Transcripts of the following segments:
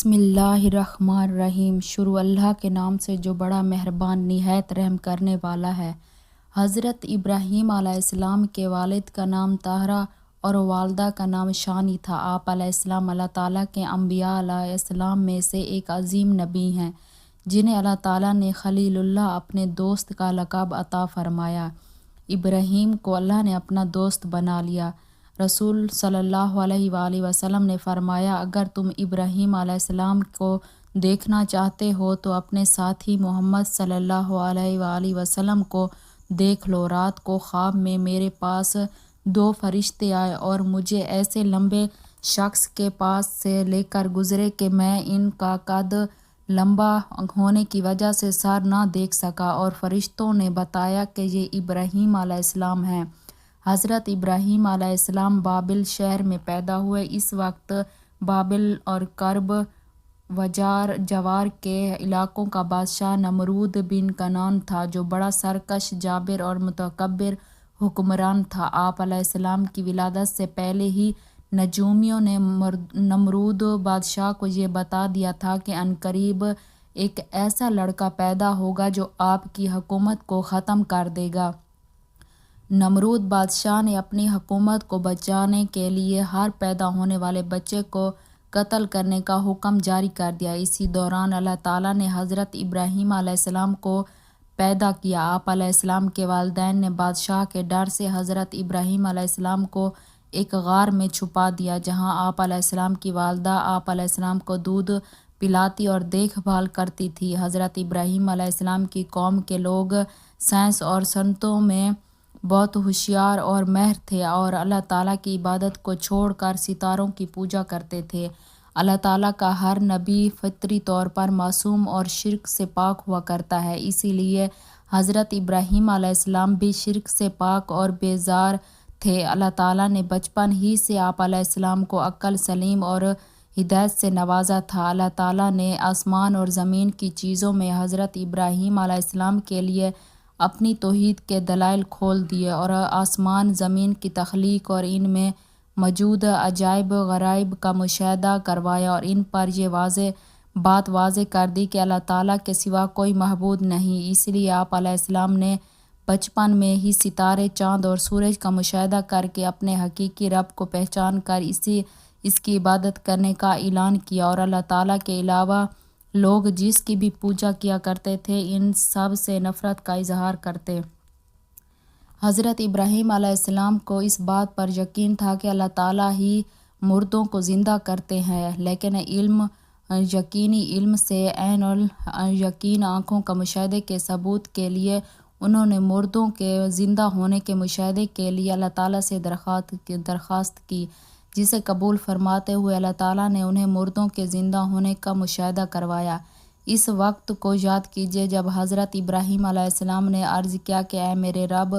بسم اللہ الرحمن الرحیم۔ شروع اللہ کے نام سے جو بڑا مہربان نہایت رحم کرنے والا ہے۔ حضرت ابراہیم علیہ السلام کے والد کا نام طاہرہ اور والدہ کا نام شانی تھا۔ آپ علیہ السلام اللہ تعالیٰ کے انبیاء علیہ السلام میں سے ایک عظیم نبی ہیں جنہیں اللہ تعالیٰ نے خلیل اللہ اپنے دوست کا لقب عطا فرمایا۔ ابراہیم کو اللہ نے اپنا دوست بنا لیا۔ رسول صلی اللہ علیہ وآلہ وسلم نے فرمایا، اگر تم ابراہیم علیہ السلام کو دیکھنا چاہتے ہو تو اپنے ساتھی محمد صلی اللہ علیہ وآلہ وسلم کو دیکھ لو۔ رات کو خواب میں میرے پاس دو فرشتے آئے اور مجھے ایسے لمبے شخص کے پاس سے لے کر گزرے کہ میں ان کا قد لمبا ہونے کی وجہ سے سر نہ دیکھ سکا، اور فرشتوں نے بتایا کہ یہ ابراہیم علیہ السلام ہیں۔ حضرت ابراہیم علیہ السلام بابل شہر میں پیدا ہوئے۔ اس وقت بابل اور کرب و جوار کے علاقوں کا بادشاہ نمرود بن کنعان تھا، جو بڑا سرکش، جابر اور متکبر حکمران تھا۔ آپ علیہ السلام کی ولادت سے پہلے ہی نجومیوں نے نمرود بادشاہ کو یہ بتا دیا تھا کہ عنقریب ایک ایسا لڑکا پیدا ہوگا جو آپ کی حکومت کو ختم کر دے گا۔ نمرود بادشاہ نے اپنی حکومت کو بچانے کے لیے ہر پیدا ہونے والے بچے کو قتل کرنے کا حکم جاری کر دیا۔ اسی دوران اللہ تعالیٰ نے حضرت ابراہیم علیہ السلام کو پیدا کیا۔ آپ علیہ السلام کے والدین نے بادشاہ کے ڈر سے حضرت ابراہیم علیہ السلام کو ایک غار میں چھپا دیا، جہاں آپ علیہ السلام کی والدہ آپ علیہ السلام کو دودھ پلاتی اور دیکھ بھال کرتی تھی۔ حضرت ابراہیم علیہ السلام کی قوم کے لوگ سائنس اور صنعتوں میں بہت ہوشیار اور ماہر تھے اور اللہ تعالیٰ کی عبادت کو چھوڑ کر ستاروں کی پوجا کرتے تھے۔ اللہ تعالیٰ کا ہر نبی فطری طور پر معصوم اور شرک سے پاک ہوا کرتا ہے، اسی لیے حضرت ابراہیم علیہ السلام بھی شرک سے پاک اور بیزار تھے۔ اللہ تعالیٰ نے بچپن ہی سے آپ علیہ السلام کو عقل سلیم اور ہدایت سے نوازا تھا۔ اللہ تعالیٰ نے آسمان اور زمین کی چیزوں میں حضرت ابراہیم علیہ السلام کے لیے اپنی توحید کے دلائل کھول دیے اور آسمان زمین کی تخلیق اور ان میں موجود عجائب غرائب کا مشاہدہ کروایا، اور ان پر یہ بات واضح کر دی کہ اللہ تعالیٰ کے سوا کوئی معبود نہیں۔ اس لیے آپ علیہ السلام نے بچپن میں ہی ستارے، چاند اور سورج کا مشاہدہ کر کے اپنے حقیقی رب کو پہچان کر اس کی عبادت کرنے کا اعلان کیا، اور اللہ تعالیٰ کے علاوہ لوگ جس کی بھی پوجا کیا کرتے تھے ان سب سے نفرت کا اظہار کرتے۔ حضرت ابراہیم علیہ السلام کو اس بات پر یقین تھا کہ اللہ تعالیٰ ہی مردوں کو زندہ کرتے ہیں، لیکن یقینی علم سے عین الیقین آنکھوں کا مشاہدے کے ثبوت کے لیے انہوں نے مردوں کے زندہ ہونے کے مشاہدے کے لیے اللہ تعالیٰ سے درخواست کی، جسے قبول فرماتے ہوئے اللہ تعالیٰ نے انہیں مردوں کے زندہ ہونے کا مشاہدہ کروایا۔ اس وقت کو یاد کیجیے جب حضرت ابراہیم علیہ السلام نے عرض کیا کہ اے میرے رب،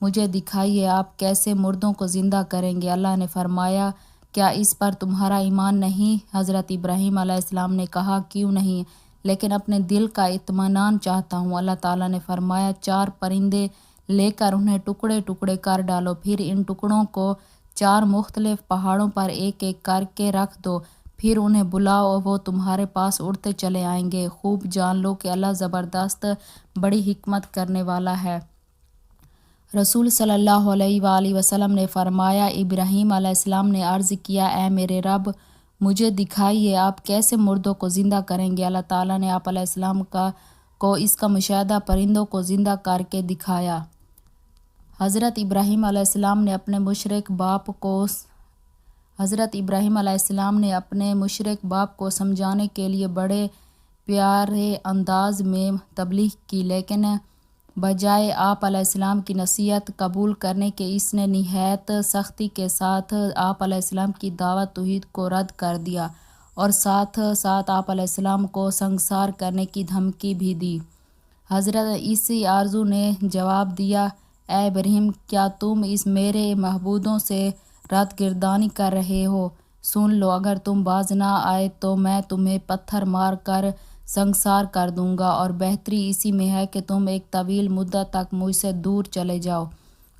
مجھے دکھائیے آپ کیسے مردوں کو زندہ کریں گے۔ اللہ نے فرمایا، کیا اس پر تمہارا ایمان نہیں؟ حضرت ابراہیم علیہ السلام نے کہا، کیوں نہیں، لیکن اپنے دل کا اطمینان چاہتا ہوں۔ اللہ تعالیٰ نے فرمایا، 4 پرندے لے کر انہیں ٹکڑے ٹکڑے کر ڈالو، پھر ان ٹکڑوں کو 4 مختلف پہاڑوں پر ایک ایک کر کے رکھ دو، پھر انہیں بلاؤ اور وہ تمہارے پاس اڑتے چلے آئیں گے۔ خوب جان لو کہ اللہ زبردست بڑی حکمت کرنے والا ہے۔ رسول صلی اللہ علیہ وآلہ وسلم نے فرمایا، ابراہیم علیہ السلام نے عرض کیا، اے میرے رب، مجھے دکھائیے آپ کیسے مردوں کو زندہ کریں گے۔ اللہ تعالیٰ نے آپ علیہ السلام کو اس کا مشاہدہ پرندوں کو زندہ کر کے دکھایا۔ حضرت ابراہیم علیہ السلام نے اپنے مشرک باپ کو سمجھانے کے لیے بڑے پیارے انداز میں تبلیغ کی، لیکن بجائے آپ علیہ السلام کی نصیحت قبول کرنے کے اس نے نہایت سختی کے ساتھ آپ علیہ السلام کی دعوت توحید کو رد کر دیا اور ساتھ ساتھ آپ علیہ السلام کو سنگسار کرنے کی دھمکی بھی دی۔ حضرت اسی آرزو نے جواب دیا، اے ابراہیم، کیا تم اس میرے معبودوں سے رد گردانی کر رہے ہو؟ سن لو، اگر تم باز نہ آئے تو میں تمہیں پتھر مار کر سنگسار کر دوں گا، اور بہتری اسی میں ہے کہ تم ایک طویل مدت تک مجھ سے دور چلے جاؤ۔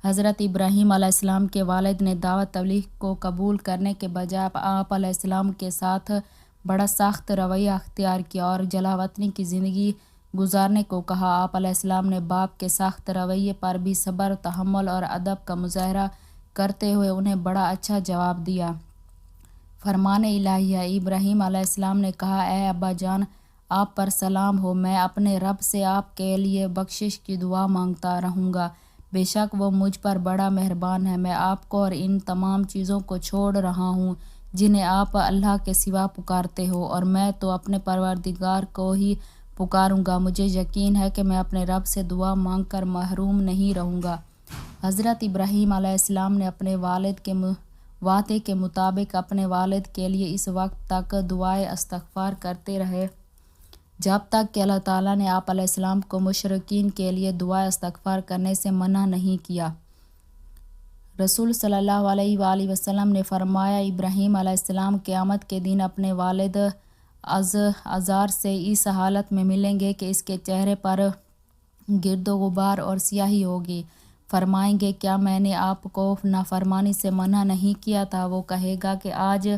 حضرت ابراہیم علیہ السلام کے والد نے دعوت تبلیغ کو قبول کرنے کے بجائے آپ علیہ السلام کے ساتھ بڑا سخت رویہ اختیار کیا اور جلا وطنی کی زندگی گزارنے کو کہا۔ آپ علیہ السلام نے باپ کے سخت رویے پر بھی صبر، تحمل اور ادب کا مظاہرہ کرتے ہوئے انہیں بڑا اچھا جواب دیا۔ فرمان الہیہ: ابراہیم علیہ السلام نے کہا، اے ابا جان، آپ پر سلام ہو، میں اپنے رب سے آپ کے لیے بخشش کی دعا مانگتا رہوں گا، بے شک وہ مجھ پر بڑا مہربان ہے۔ میں آپ کو اور ان تمام چیزوں کو چھوڑ رہا ہوں جنہیں آپ اللہ کے سوا پکارتے ہو، اور میں تو اپنے پروردگار کو ہی پکاروں گا۔ مجھے یقین ہے کہ میں اپنے رب سے دعا مانگ کر محروم نہیں رہوں گا۔ حضرت ابراہیم علیہ السلام نے اپنے والد کے وعدے کے مطابق اپنے والد کے لیے اس وقت تک دعائے استغفار کرتے رہے جب تک کہ اللہ تعالیٰ نے آپ علیہ السلام کو مشرکین کے لیے دعائے استغفار کرنے سے منع نہیں کیا۔ رسول صلی اللہ علیہ وآلہ وسلم نے فرمایا، ابراہیم علیہ السلام قیامت کے دن اپنے والد آزار سے اس حالت میں ملیں گے کہ اس کے چہرے پر گرد و غبار اور سیاہی ہوگی۔ فرمائیں گے، کیا میں نے آپ کو نافرمانی سے منع نہیں کیا تھا؟ وہ کہے گا کہ آج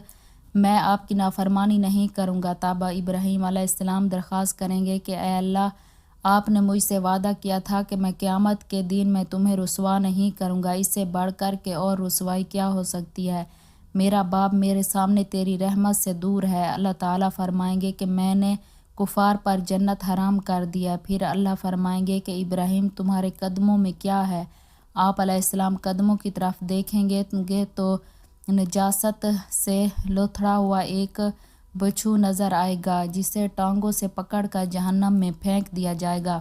میں آپ کی نافرمانی نہیں کروں گا۔ تب ابراہیم علیہ السلام درخواست کریں گے کہ اے اللہ، آپ نے مجھ سے وعدہ کیا تھا کہ میں قیامت کے دن میں تمہیں رسوا نہیں کروں گا، اس سے بڑھ کر کے اور رسوائی کیا ہو سکتی ہے؟ میرا باپ میرے سامنے تیری رحمت سے دور ہے۔ اللہ تعالیٰ فرمائیں گے کہ میں نے کفار پر جنت حرام کر دیا۔ پھر اللہ فرمائیں گے کہ ابراہیم، تمہارے قدموں میں کیا ہے؟ آپ علیہ السلام قدموں کی طرف دیکھیں گے تو نجاست سے لتھڑا ہوا ایک بچھو نظر آئے گا جسے ٹانگوں سے پکڑ کر جہنم میں پھینک دیا جائے گا۔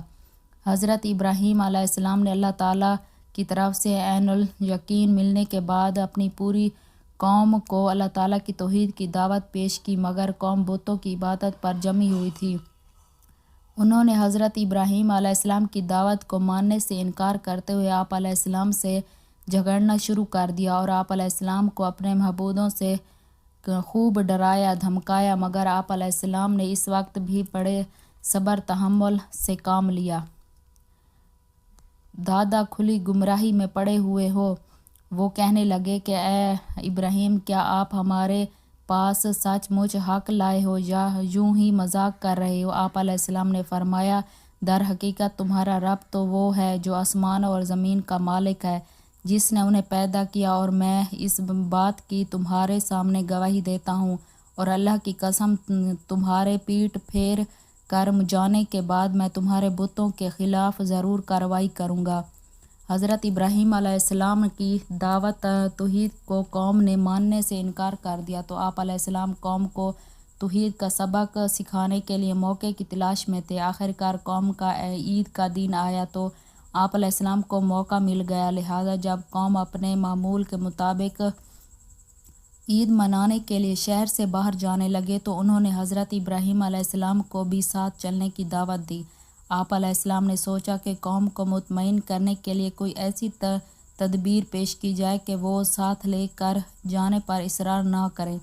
حضرت ابراہیم علیہ السلام نے اللہ تعالیٰ کی طرف سے عین الیقین ملنے کے بعد اپنی پوری قوم کو اللہ تعالیٰ کی توحید کی دعوت پیش کی، مگر قوم بتوں کی عبادت پر جمی ہوئی تھی۔ انہوں نے حضرت ابراہیم علیہ السلام کی دعوت کو ماننے سے انکار کرتے ہوئے آپ علیہ السلام سے جھگڑنا شروع کر دیا اور آپ علیہ السلام کو اپنے معبودوں سے خوب ڈرایا دھمکایا، مگر آپ علیہ السلام نے اس وقت بھی بڑے صبر تحمل سے کام لیا۔ دادا کھلی گمراہی میں پڑے ہوئے ہو، وہ کہنے لگے کہ اے ابراہیم، کیا آپ ہمارے پاس سچ مچ حق لائے ہو یا یوں ہی مذاق کر رہے ہو؟ آپ علیہ السلام نے فرمایا، در حقیقت تمہارا رب تو وہ ہے جو آسمان اور زمین کا مالک ہے، جس نے انہیں پیدا کیا، اور میں اس بات کی تمہارے سامنے گواہی دیتا ہوں، اور اللہ کی قسم، تمہارے پیٹھ پھیر کر جانے کے بعد میں تمہارے بتوں کے خلاف ضرور کارروائی کروں گا۔ حضرت ابراہیم علیہ السلام کی دعوت توحید کو قوم نے ماننے سے انکار کر دیا تو آپ علیہ السلام قوم کو توحید کا سبق سکھانے کے لیے موقع کی تلاش میں تھے۔ آخرکار قوم کا عید کا دن آیا تو آپ علیہ السلام کو موقع مل گیا، لہٰذا جب قوم اپنے معمول کے مطابق عید منانے کے لیے شہر سے باہر جانے لگے تو انہوں نے حضرت ابراہیم علیہ السلام کو بھی ساتھ چلنے کی دعوت دی۔ آپ علیہ السلام نے سوچا کہ قوم کو مطمئن کرنے کے لیے کوئی ایسی تدبیر پیش کی جائے کہ وہ ساتھ لے کر جانے پر اصرار نہ کریں،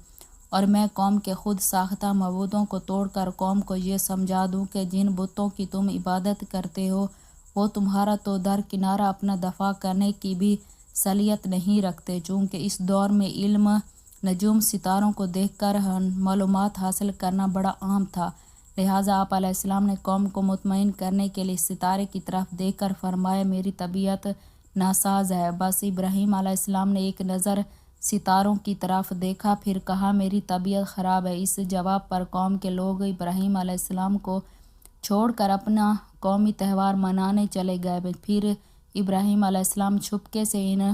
اور میں قوم کے خود ساختہ معبودوں کو توڑ کر قوم کو یہ سمجھا دوں کہ جن بتوں کی تم عبادت کرتے ہو وہ تمہارا تو درکنارہ اپنا دفاع کرنے کی بھی صلاحیت نہیں رکھتے۔ چونکہ اس دور میں علم نجوم ستاروں کو دیکھ کر معلومات حاصل کرنا بڑا عام تھا، لہٰذا آپ علیہ السلام نے قوم کو مطمئن کرنے کے لیے ستارے کی طرف دیکھ کر فرمایا، میری طبیعت ناساز ہے۔ بس ابراہیم علیہ السلام نے ایک نظر ستاروں کی طرف دیکھا، پھر کہا، میری طبیعت خراب ہے۔ اس جواب پر قوم کے لوگ ابراہیم علیہ السلام کو چھوڑ کر اپنا قومی تہوار منانے چلے گئے۔ پھر ابراہیم علیہ السلام چھپکے سے ان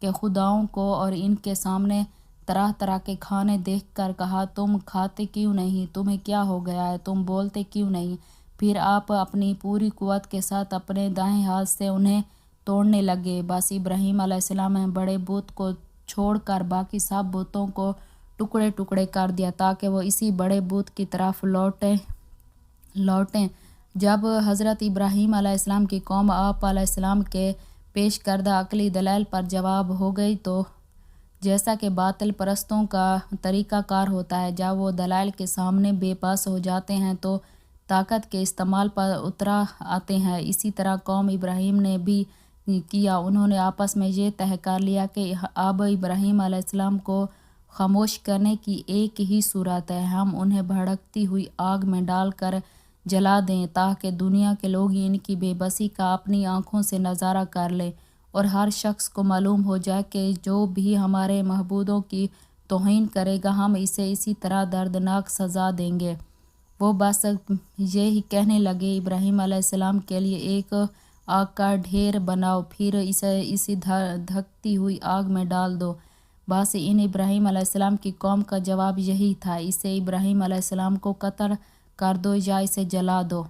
کے خداؤں کو اور ان کے سامنے طرح طرح کے کھانے دیکھ کر کہا، تم کھاتے کیوں نہیں؟ تمہیں کیا ہو گیا ہے؟ تم بولتے کیوں نہیں؟ پھر آپ اپنی پوری قوت کے ساتھ اپنے دائیں ہاتھ سے انہیں توڑنے لگے۔ بس ابراہیم علیہ السلام نے بڑے بت کو چھوڑ کر باقی سب بتوں کو ٹکڑے ٹکڑے کر دیا تاکہ وہ اسی بڑے بت کی طرف لوٹیں۔ جب حضرت ابراہیم علیہ السلام کی قوم آپ علیہ السلام کے پیش کردہ عقلی دلائل پر جواب ہو گئی تو جیسا کہ باطل پرستوں کا طریقہ کار ہوتا ہے، جب وہ دلائل کے سامنے بے بس ہو جاتے ہیں تو طاقت کے استعمال پر اترا آتے ہیں، اسی طرح قوم ابراہیم نے بھی کیا۔ انہوں نے آپس میں یہ طے کر لیا کہ اب ابراہیم علیہ السلام کو خاموش کرنے کی ایک ہی صورت ہے، ہم انہیں بھڑکتی ہوئی آگ میں ڈال کر جلا دیں تاکہ دنیا کے لوگ ان کی بے بسی کا اپنی آنکھوں سے نظارہ کر لیں اور ہر شخص کو معلوم ہو جائے کہ جو بھی ہمارے معبودوں کی توہین کرے گا ہم اسے اسی طرح دردناک سزا دیں گے۔ وہ بس یہی کہنے لگے، ابراہیم علیہ السلام کے لیے ایک آگ کا ڈھیر بناؤ، پھر اسے اسی دھکتی ہوئی آگ میں ڈال دو۔ بس ان ابراہیم علیہ السلام کی قوم کا جواب یہی تھا، اسے ابراہیم علیہ السلام کو قتل کر دو یا اسے جلا دو۔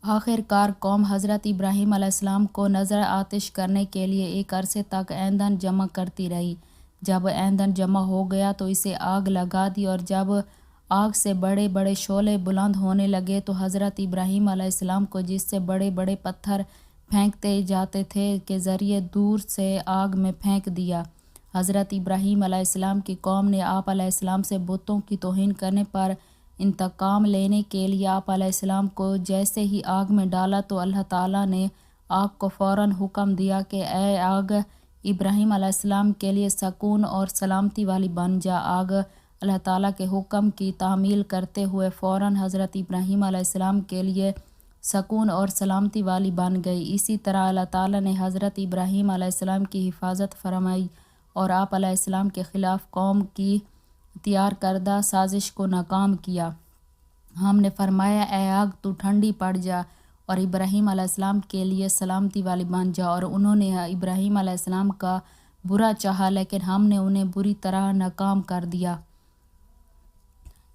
آخر کار قوم حضرت ابراہیم علیہ السلام کو نظر آتش کرنے کے لیے ایک عرصے تک ایندھن جمع کرتی رہی۔ جب ایندھن جمع ہو گیا تو اسے آگ لگا دی، اور جب آگ سے بڑے بڑے شعلے بلند ہونے لگے تو حضرت ابراہیم علیہ السلام کو جس سے بڑے بڑے پتھر پھینکتے جاتے تھے کے ذریعے دور سے آگ میں پھینک دیا۔ حضرت ابراہیم علیہ السلام کی قوم نے آپ علیہ السلام سے بتوں کی توہین کرنے پر انتقام لینے کے لیے آپ علیہ السلام کو جیسے ہی آگ میں ڈالا تو اللہ تعالیٰ نے آگ کو فوراً حکم دیا کہ اے آگ ابراہیم علیہ السلام کے لیے سکون اور سلامتی والی بن جا۔ آگ اللہ تعالیٰ کے حکم کی تعمیل کرتے ہوئے فوراً حضرت ابراہیم علیہ السلام کے لیے سکون اور سلامتی والی بن گئی۔ اسی طرح اللہ تعالیٰ نے حضرت ابراہیم علیہ السلام کی حفاظت فرمائی اور آپ علیہ السلام کے خلاف قوم کی تیار کردہ سازش کو ناکام کیا۔ ہم نے فرمایا، اے آگ تو ٹھنڈی پڑ جا اور ابراہیم علیہ السلام کے لیے سلامتی والی بن جا، اور انہوں نے ابراہیم علیہ السلام کا برا چاہا لیکن ہم نے انہیں بری طرح ناکام کر دیا۔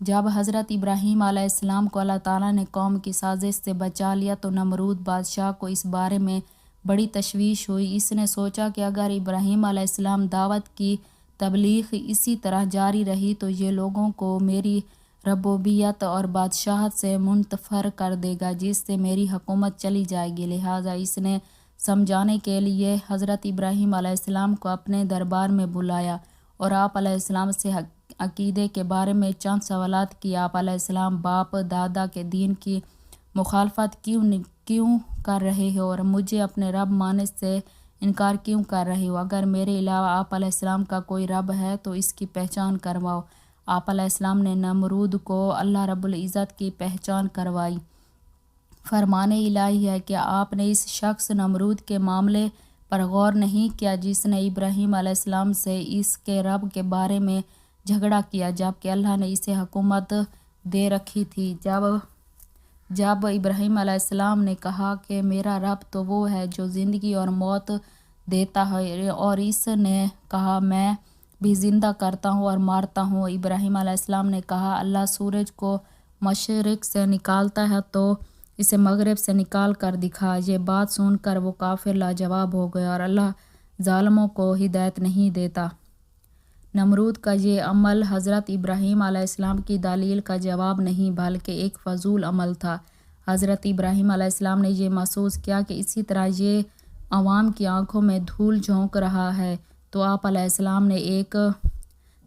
جب حضرت ابراہیم علیہ السلام کو اللہ تعالیٰ نے قوم کی سازش سے بچا لیا تو نمرود بادشاہ کو اس بارے میں بڑی تشویش ہوئی۔ اس نے سوچا کہ اگر ابراہیم علیہ السلام دعوت کی تبلیغ اسی طرح جاری رہی تو یہ لوگوں کو میری ربوبیت اور بادشاہت سے منتفر کر دے گا، جس سے میری حکومت چلی جائے گی۔ لہٰذا اس نے سمجھانے کے لیے حضرت ابراہیم علیہ السلام کو اپنے دربار میں بلایا اور آپ علیہ السلام سے عقیدے کے بارے میں چند سوالات کیے۔ آپ علیہ السلام باپ دادا کے دین کی مخالفت کیوں کر رہے ہو اور مجھے اپنے رب ماننے سے انکار کیوں کر رہے ہو؟ اگر میرے علاوہ آپ علیہ السلام کا کوئی رب ہے تو اس کی پہچان کرواؤ۔ آپ علیہ السلام نے نمرود کو اللہ رب العزت کی پہچان کروائی۔ فرمان الہی ہے کہ آپ نے اس شخص نمرود کے معاملے پر غور نہیں کیا جس نے ابراہیم علیہ السلام سے اس کے رب کے بارے میں جھگڑا کیا، جبکہ اللہ نے اسے حکومت دے رکھی تھی۔ جب ابراہیم علیہ السلام نے کہا کہ میرا رب تو وہ ہے جو زندگی اور موت دیتا ہے، اور اس نے کہا میں بھی زندہ کرتا ہوں اور مارتا ہوں، ابراہیم علیہ السلام نے کہا اللہ سورج کو مشرق سے نکالتا ہے تو اسے مغرب سے نکال کر دکھا۔ یہ بات سن کر وہ کافر لاجواب ہو گیا اور اللہ ظالموں کو ہدایت نہیں دیتا۔ نمرود کا یہ عمل حضرت ابراہیم علیہ السلام کی دلیل کا جواب نہیں بلکہ ایک فضول عمل تھا۔ حضرت ابراہیم علیہ السلام نے یہ محسوس کیا کہ اسی طرح یہ عوام کی آنکھوں میں دھول جھونک رہا ہے، تو آپ علیہ السلام نے ایک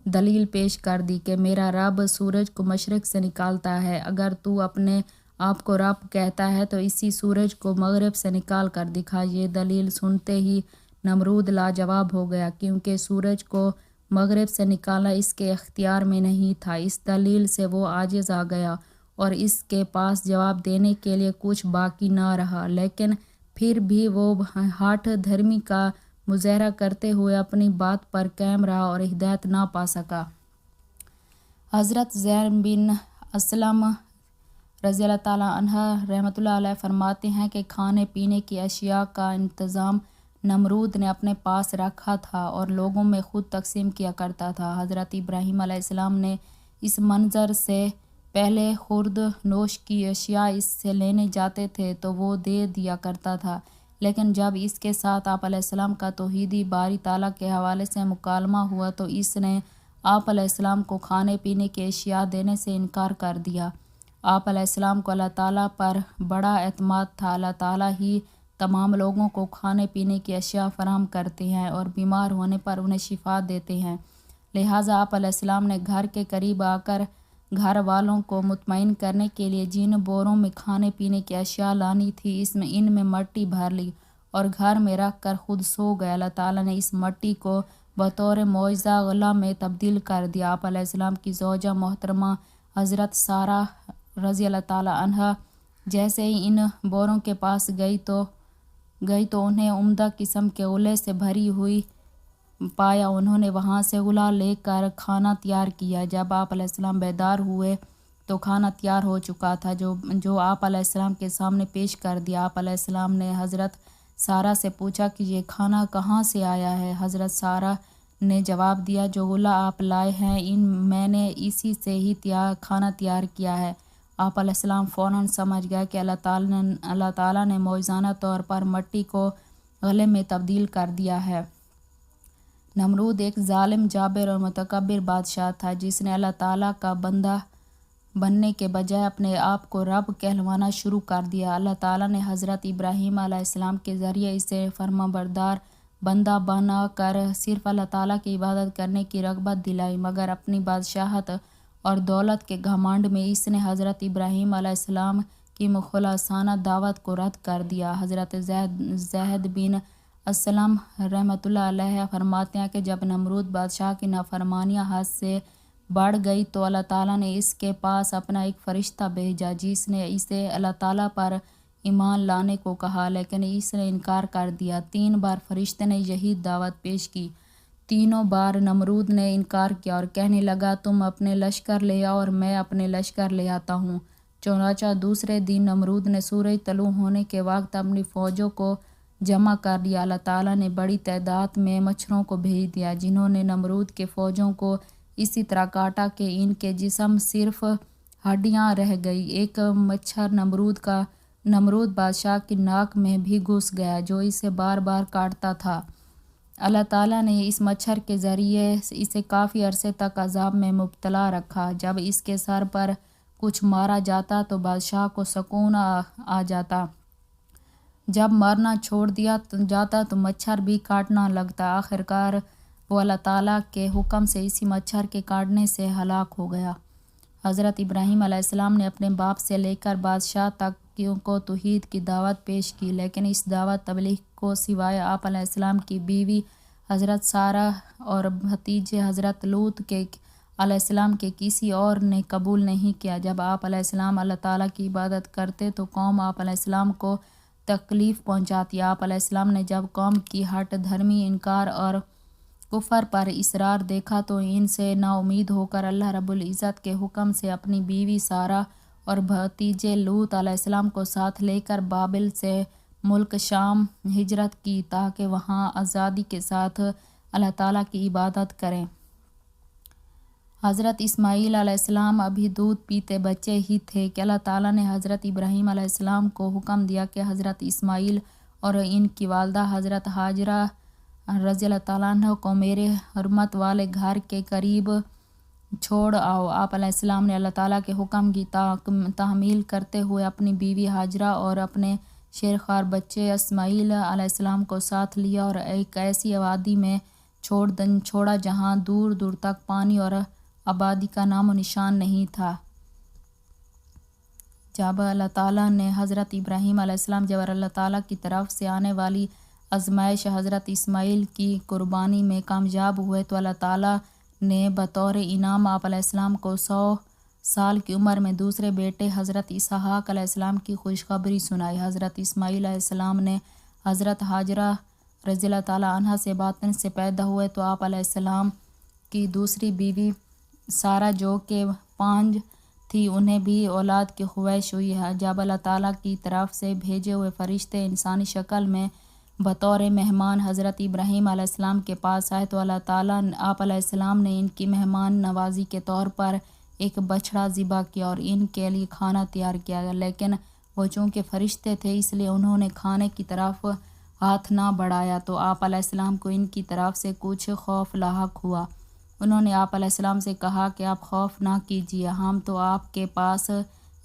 دلیل پیش کر دی کہ میرا رب سورج کو مشرق سے نکالتا ہے، اگر تو اپنے آپ کو رب کہتا ہے تو اسی سورج کو مغرب سے نکال کر دکھا۔ یہ دلیل سنتے ہی نمرود لاجواب ہو گیا، کیونکہ سورج کو مغرب سے نکالنا اس کے اختیار میں نہیں تھا۔ اس دلیل سے وہ عاجز آ گیا اور اس کے پاس جواب دینے کے لیے کچھ باقی نہ رہا، لیکن پھر بھی وہ ہاٹھ دھرمی کا مظاہرہ کرتے ہوئے اپنی بات پر قائم رہا اور ہدایت نہ پا سکا۔ حضرت زید بن اسلم رضی اللہ تعالیٰ عنہ رحمۃ اللہ علیہ فرماتے ہیں کہ کھانے پینے کی اشیاء کا انتظام نمرود نے اپنے پاس رکھا تھا اور لوگوں میں خود تقسیم کیا کرتا تھا۔ حضرت ابراہیم علیہ السلام نے اس منظر سے پہلے خورد نوش کی اشیاء اس سے لینے جاتے تھے تو وہ دے دیا کرتا تھا، لیکن جب اس کے ساتھ آپ علیہ السلام کا توحیدی باری تعالیٰ کے حوالے سے مکالمہ ہوا تو اس نے آپ علیہ السلام کو کھانے پینے کی اشیاء دینے سے انکار کر دیا۔ آپ علیہ السلام کو اللہ تعالیٰ پر بڑا اعتماد تھا۔ اللہ تعالیٰ ہی تمام لوگوں کو کھانے پینے کی اشیاء فراہم کرتے ہیں اور بیمار ہونے پر انہیں شفا دیتے ہیں، لہٰذا آپ علیہ السلام نے گھر کے قریب آ کر گھر والوں کو مطمئن کرنے کے لیے جن بوروں میں کھانے پینے کی اشیاء لانی تھی ان میں مٹی بھر لی اور گھر میں رکھ کر خود سو گئے۔ اللہ تعالیٰ نے اس مٹی کو بطور معجزہ غلہ میں تبدیل کر دیا۔ آپ علیہ السلام کی زوجہ محترمہ حضرت سارہ رضی اللہ تعالی عنہ جیسے ہی ان بوروں کے پاس گئی تو انہیں عمدہ قسم کے غلے سے بھری ہوئی پایا۔ انہوں نے وہاں سے غلہ لے کر کھانا تیار کیا۔ جب آپ علیہ السلام بیدار ہوئے تو کھانا تیار ہو چکا تھا جو آپ علیہ السلام کے سامنے پیش کر دیا۔ آپ علیہ السلام نے حضرت سارہ سے پوچھا کہ یہ کھانا کہاں سے آیا ہے؟ حضرت سارہ نے جواب دیا، جو غلہ آپ لائے ہیں میں نے اسی سے ہی کھانا تیار کیا ہے۔ آپ علیہ السلام فوراً سمجھ گئے کہ اللہ تعالیٰ نے معجزانہ طور پر مٹی کو غلے میں تبدیل کر دیا ہے۔ نمرود ایک ظالم، جابر اور متکبر بادشاہ تھا جس نے اللہ تعالیٰ کا بندہ بننے کے بجائے اپنے آپ کو رب کہلوانا شروع کر دیا۔ اللہ تعالیٰ نے حضرت ابراہیم علیہ السلام کے ذریعے اسے فرمانبردار بندہ بنا کر صرف اللہ تعالیٰ کی عبادت کرنے کی رغبت دلائی، مگر اپنی بادشاہت اور دولت کے گھمنڈ میں اس نے حضرت ابراہیم علیہ السلام کی مخلصانہ دعوت کو رد کر دیا۔ حضرت زید بن اسلم رحمۃ اللہ علیہ فرماتے ہیں کہ جب نمرود بادشاہ کی نافرمانیاں حد سے بڑھ گئی تو اللہ تعالیٰ نے اس کے پاس اپنا ایک فرشتہ بھیجا جس نے اسے اللہ تعالیٰ پر ایمان لانے کو کہا، لیکن اس نے انکار کر دیا۔ 3 بار فرشتے نے یہی دعوت پیش کی، تینوں بار نمرود نے انکار کیا اور کہنے لگا، تم اپنے لشکر لے آؤ اور میں اپنے لشکر لے آتا ہوں۔ چنانچہ دوسرے دن نمرود نے سورج طلوع ہونے کے وقت اپنی فوجوں کو جمع کر لیا۔ اللہ تعالیٰ نے بڑی تعداد میں مچھروں کو بھیج دیا جنہوں نے نمرود کے فوجوں کو اسی طرح کاٹا کہ ان کے جسم صرف ہڈیاں رہ گئی۔ ایک مچھر نمرود بادشاہ کی ناک میں بھی گھس گیا جو اسے بار بار کاٹتا تھا۔ اللہ تعالیٰ نے اس مچھر کے ذریعے اسے کافی عرصے تک عذاب میں مبتلا رکھا۔ جب اس کے سر پر کچھ مارا جاتا تو بادشاہ کو سکون آ جاتا، جب مارنا چھوڑ دیا جاتا تو مچھر بھی کاٹنا لگتا۔ آخرکار وہ اللہ تعالیٰ کے حکم سے اسی مچھر کے کاٹنے سے ہلاک ہو گیا۔ حضرت ابراہیم علیہ السلام نے اپنے باپ سے لے کر بادشاہ تک کو توحید کی دعوت پیش کی، لیکن اس دعوت تبلیغ کو سوائے آپ علیہ السلام کی بیوی حضرت سارہ اور بھتیجے حضرت لوط کے علیہ السلام کے کسی اور نے قبول نہیں کیا۔ جب آپ علیہ السلام اللہ تعالیٰ کی عبادت کرتے تو قوم آپ علیہ السلام کو تکلیف پہنچاتی۔ آپ علیہ السلام نے جب قوم کی ہٹ دھرمی، انکار اور کفر پر اصرار دیکھا تو ان سے نا امید ہو کر اللہ رب العزت کے حکم سے اپنی بیوی سارہ اور بھتیجے لوط علیہ السلام کو ساتھ لے کر بابل سے ملک شام ہجرت کی تاکہ وہاں آزادی کے ساتھ اللہ تعالیٰ کی عبادت کریں۔ حضرت اسماعیل علیہ السلام ابھی دودھ پیتے بچے ہی تھے کہ اللہ تعالیٰ نے حضرت ابراہیم علیہ السلام کو حکم دیا کہ حضرت اسماعیل اور ان کی والدہ حضرت ہاجرہ رضی اللہ تعالیٰ عنہ کو میرے حرمت والے گھر کے قریب چھوڑ آؤ۔ آپ علیہ السلام نے اللہ تعالیٰ کے حکم کی تحمیل کرتے ہوئے اپنی بیوی ہاجرہ اور اپنے شیرخوار بچے اسماعیل علیہ السلام کو ساتھ لیا اور ایک ایسی وادی میں چھوڑا جہاں دور دور تک پانی اور آبادی کا نام و نشان نہیں تھا۔ جب اللہ تعالیٰ نے حضرت ابراہیم علیہ السلام اللہ تعالیٰ کی طرف سے آنے والی آزمائش حضرت اسماعیل کی قربانی میں کامیاب ہوئے تو اللہ تعالیٰ نے بطور انعام آپ علیہ السلام کو 100 سال کی عمر میں دوسرے بیٹے حضرت اسحاق علیہ السلام کی خوشخبری سنائی۔ حضرت اسماعیل علیہ السلام نے حضرت ہاجرہ رضی اللہ تعالیٰ عنہ سے باطن سے پیدا ہوئے تو آپ علیہ السلام کی دوسری بیوی سارہ جو کہ 5 تھی انہیں بھی اولاد کی خواہش ہوئی ہے۔ جب اللہ تعالیٰ کی طرف سے بھیجے ہوئے فرشتے انسانی شکل میں بطور مہمان حضرت ابراہیم علیہ السلام کے پاس آئے تو اللہ تعالیٰ آپ علیہ السلام نے ان کی مہمان نوازی کے طور پر ایک بچڑا ذبح کیا اور ان کے لیے کھانا تیار کیا، لیکن وہ چونکہ فرشتے تھے اس لیے انہوں نے کھانے کی طرف ہاتھ نہ بڑھایا تو آپ علیہ السلام کو ان کی طرف سے کچھ خوف لاحق ہوا۔ انہوں نے آپ علیہ السلام سے کہا کہ آپ خوف نہ کیجیے، ہم تو آپ کے پاس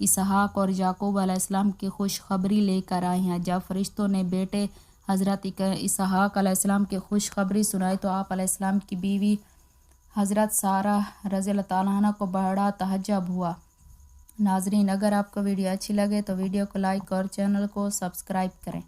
اسحاق اور یعقوب علیہ السلام کی خوشخبری لے کر آئے ہیں۔ جب فرشتوں نے بیٹے حضرت اسحاق علیہ السلام کی خوشخبری سنائی تو آپ علیہ السلام کی بیوی حضرت سارہ رضی اللہ تعالیٰ عنہ کو بڑا تعجب ہوا۔ ناظرین، اگر آپ کو ویڈیو اچھی لگے تو ویڈیو کو لائک اور چینل کو سبسکرائب کریں۔